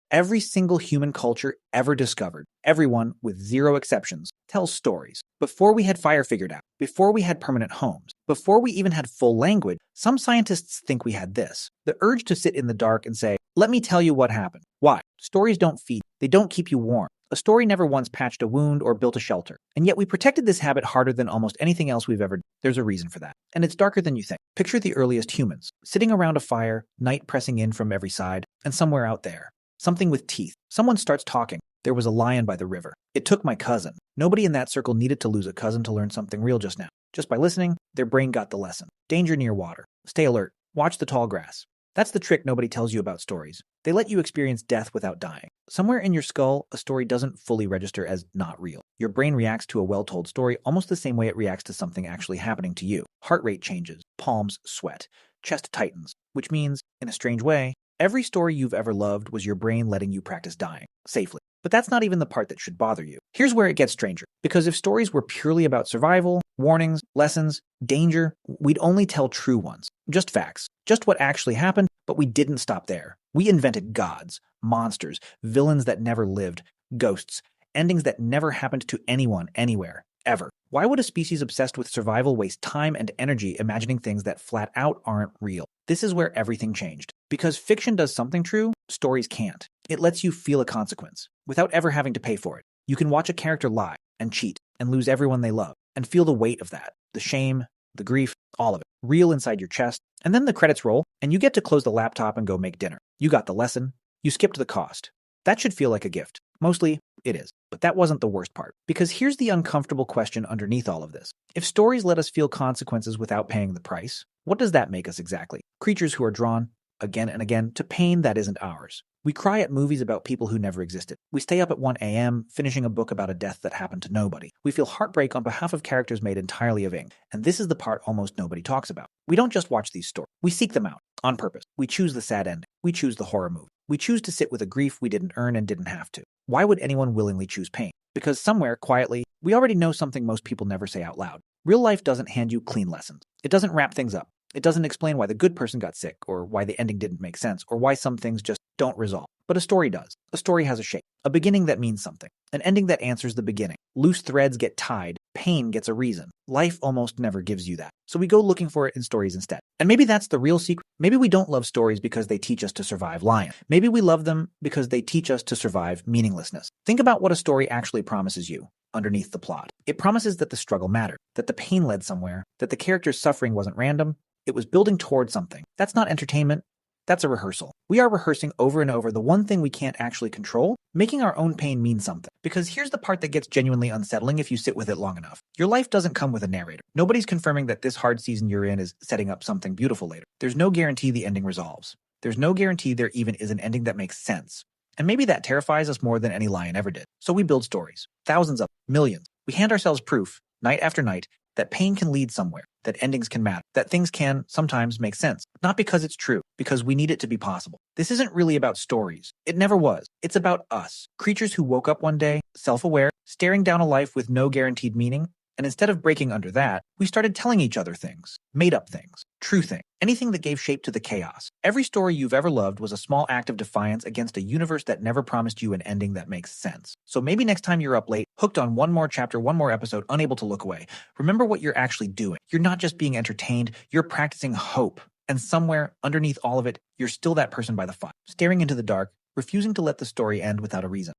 Every single human culture ever discovered, everyone, with zero exceptions, tells stories. Before we had fire figured out, before we had permanent homes, before we even had full language, some scientists think we had this: the urge to sit in the dark and say, "Let me tell you what happened." Why? Stories don't feed, they don't keep you warm. A story never once patched a wound or built a shelter. And yet we protected this habit harder than almost anything else we've ever done. There's a reason for that. And it's darker than you think. Picture the earliest humans, sitting around a fire, night pressing in from every side, and somewhere out there, something with teeth. Someone starts talking. There was a lion by the river. It took my cousin. Nobody in that circle needed to lose a cousin to learn something real just now. Just by listening, their brain got the lesson. Danger near water. Stay alert. Watch the tall grass. That's the trick nobody tells you about stories. They let you experience death without dying. Somewhere in your skull, a story doesn't fully register as not real. Your brain reacts to a well-told story almost the same way it reacts to something actually happening to you. Heart rate changes, palms sweat, chest tightens, which means, in a strange way, every story you've ever loved was your brain letting you practice dying, safely. But that's not even the part that should bother you. Here's where it gets stranger. Because if stories were purely about survival, warnings, lessons, danger, we'd only tell true ones. Just facts. Just what actually happened, but we didn't stop there. We invented gods, monsters, villains that never lived, ghosts, endings that never happened to anyone, anywhere, ever. Why would a species obsessed with survival waste time and energy imagining things that flat out aren't real? This is where everything changed. Because fiction does something true, stories can't. It lets you feel a consequence, without ever having to pay for it. You can watch a character lie, and cheat, and lose everyone they love, and feel the weight of that. The shame, the grief, all of it. Real inside your chest. And then the credits roll, and you get to close the laptop and go make dinner. You got the lesson. You skipped the cost. That should feel like a gift. Mostly, it is. But that wasn't the worst part. Because here's the uncomfortable question underneath all of this. If stories let us feel consequences without paying the price, what does that make us exactly? Creatures who are drawn, again and again, to pain that isn't ours. We cry at movies about people who never existed. We stay up at 1 a.m. finishing a book about a death that happened to nobody. We feel heartbreak on behalf of characters made entirely of ink. And this is the part almost nobody talks about. We don't just watch these stories. We seek them out, on purpose. We choose the sad ending. We choose the horror movie. We choose to sit with a grief we didn't earn and didn't have to. Why would anyone willingly choose pain? Because somewhere, quietly, we already know something most people never say out loud. Real life doesn't hand you clean lessons. It doesn't wrap things up. It doesn't explain why the good person got sick, or why the ending didn't make sense, or why some things just don't resolve. But a story does. A story has a shape. A beginning that means something. An ending that answers the beginning. Loose threads get tied. Pain gets a reason. Life almost never gives you that. So we go looking for it in stories instead. And maybe that's the real secret. Maybe we don't love stories because they teach us to survive lying. Maybe we love them because they teach us to survive meaninglessness. Think about what a story actually promises you underneath the plot. It promises that the struggle mattered, that the pain led somewhere, that the character's suffering wasn't random. It was building toward something. That's not entertainment. That's a rehearsal. We are rehearsing over and over the one thing we can't actually control, making our own pain mean something. Because here's the part that gets genuinely unsettling if you sit with it long enough. Your life doesn't come with a narrator. Nobody's confirming that this hard season you're in is setting up something beautiful later. There's no guarantee the ending resolves. There's no guarantee there even is an ending that makes sense. And maybe that terrifies us more than any lion ever did. So we build stories. Thousands of them, millions. We hand ourselves proof, night after night, that pain can lead somewhere, that endings can matter, that things can sometimes make sense. Not because it's true, because we need it to be possible. This isn't really about stories. It never was. It's about us, creatures who woke up one day, self-aware, staring down a life with no guaranteed meaning, and instead of breaking under that, we started telling each other things, made up things, true things, anything that gave shape to the chaos. Every story you've ever loved was a small act of defiance against a universe that never promised you an ending that makes sense. So maybe next time you're up late, hooked on one more chapter, one more episode, unable to look away, remember what you're actually doing. You're not just being entertained, you're practicing hope. And somewhere underneath all of it, you're still that person by the fire, staring into the dark, refusing to let the story end without a reason.